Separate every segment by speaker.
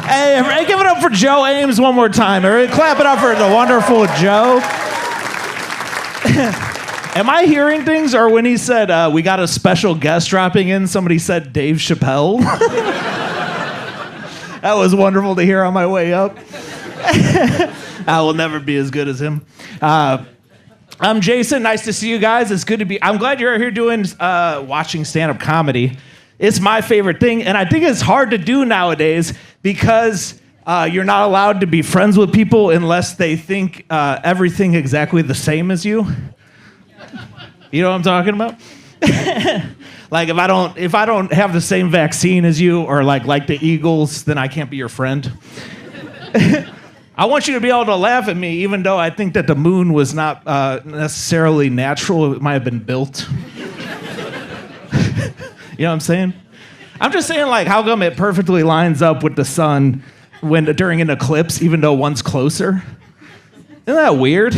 Speaker 1: Hey, give it up for Joe Ames one more time. Clap it up for the wonderful Joe. Am I hearing things, or when he said we got a special guest dropping in, somebody said Dave Chappelle? That was wonderful to hear on my way up. I will never be as good as him. I'm Jason. Nice to see you guys. It's good to be. I'm glad you're here doing watching stand-up comedy. It's my favorite thing, and I think it's hard to do nowadays because you're not allowed to be friends with people unless they think everything exactly the same as you. You know what I'm talking about? Like if I don't have the same vaccine as you, or like the Eagles, then I can't be your friend. I want you to be able to laugh at me, even though I think that the moon was not necessarily natural. It might have been built. You know what I'm saying? I'm just saying, like, how come it perfectly lines up with the sun during an eclipse, even though one's closer? Isn't that weird?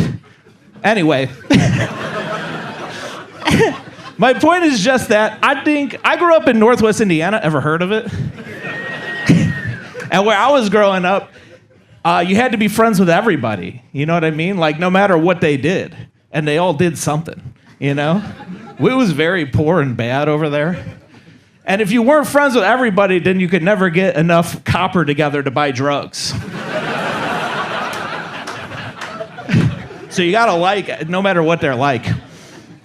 Speaker 1: Anyway. My point is just that I grew up in Northwest Indiana. Ever heard of it? And where I was growing up, you had to be friends with everybody. You know what I mean? Like, no matter what they did. And they all did something, you know? It was very poor and bad over there. And if you weren't friends with everybody, then you could never get enough copper together to buy drugs. So you gotta like, no matter what they're like.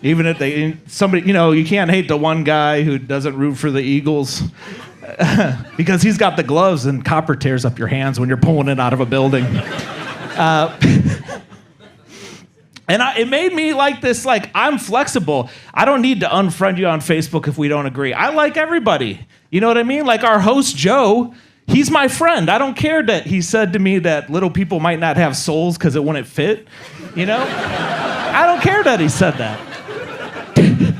Speaker 1: Even if somebody, you know, you can't hate the one guy who doesn't root for the Eagles because he's got the gloves and copper tears up your hands when you're pulling it out of a building. And it made me like this, like, I'm flexible. I don't need to unfriend you on Facebook if we don't agree. I like everybody. You know what I mean? Like our host, Joe, he's my friend. I don't care that he said to me that little people might not have souls because it wouldn't fit. You know? I don't care that he said that.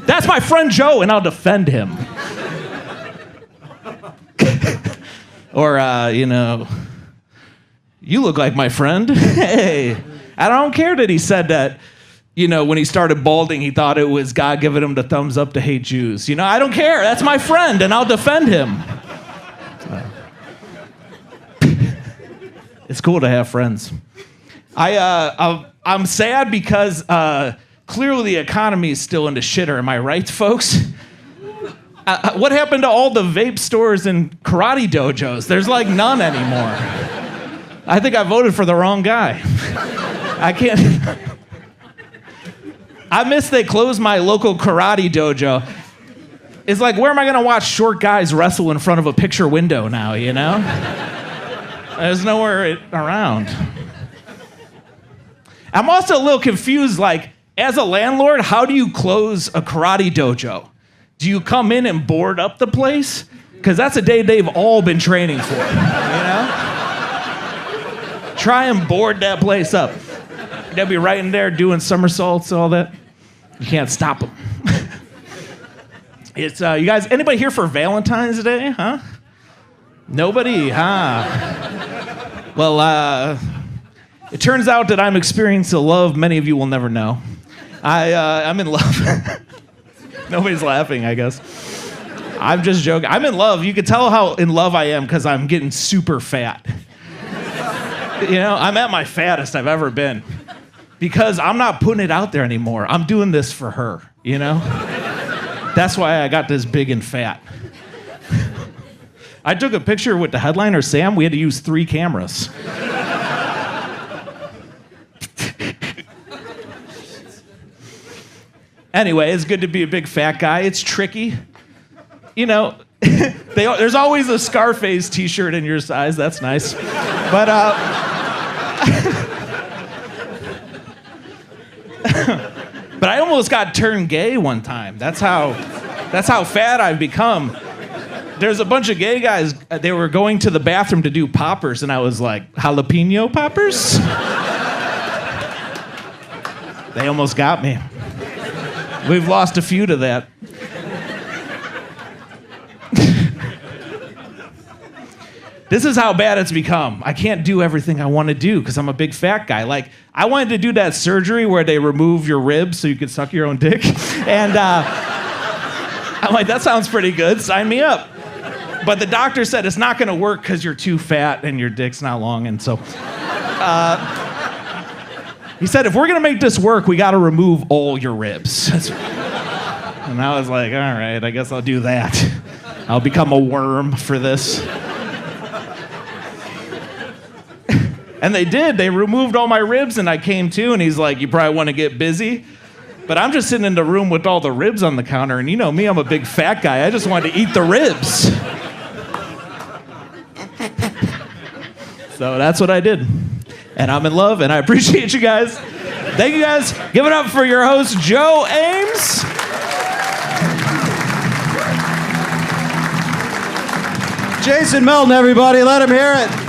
Speaker 1: That's my friend Joe, and I'll defend him. Or, you know, you look like my friend. Hey. I don't care that he said that, you know, when he started balding, he thought it was God giving him the thumbs up to hate Jews. You know, I don't care. That's my friend, and I'll defend him. It's cool to have friends. I'm sad because clearly the economy is still in the shitter. Am I right, folks? What happened to all the vape stores and karate dojos? There's like none anymore. I think I voted for the wrong guy. I can't. I miss they closed my local karate dojo. It's like, where am I going to watch short guys wrestle in front of a picture window now, you know? There's nowhere around. I'm also a little confused, like, as a landlord, how do you close a karate dojo? Do you come in and board up the place? Because that's a day they've all been training for, you know? Try and board that place up. They'll be right in there doing somersaults and all that. You can't stop them. It's you guys, anybody here for Valentine's Day, huh? Nobody, huh? Well, it turns out that I'm experiencing a love many of you will never know. I'm in love. Nobody's laughing, I guess. I'm just joking. I'm in love. You can tell how in love I am because I'm getting super fat. You know, I'm at my fattest I've ever been. Because I'm not putting it out there anymore. I'm doing this for her, you know? That's why I got this big and fat. I took a picture with the headliner, Sam. We had to use 3 cameras. Anyway, it's good to be a big fat guy. It's tricky. You know, there's always a Scarface t-shirt in your size. That's nice. But, but I almost got turned gay one time. That's how fat I've become. There's a bunch of gay guys, they were going to the bathroom to do poppers, and I was like, jalapeno poppers? They almost got me. We've lost a few to that. This is how bad it's become. I can't do everything I want to do because I'm a big fat guy. Like, I wanted to do that surgery where they remove your ribs so you could suck your own dick. And I'm like, that sounds pretty good. Sign me up. But the doctor said it's not going to work because you're too fat and your dick's not long. And so he said, if we're going to make this work, we got to remove all your ribs. And I was like, all right, I guess I'll do that. I'll become a worm for this. And they did. They removed all my ribs, and I came to, and he's like, you probably want to get busy. But I'm just sitting in the room with all the ribs on the counter, and you know me, I'm a big fat guy. I just wanted to eat the ribs. So that's what I did. And I'm in love, and I appreciate you guys. Thank you guys. Give it up for your host, Joe Ames.
Speaker 2: Jason Melton, everybody. Let him hear it.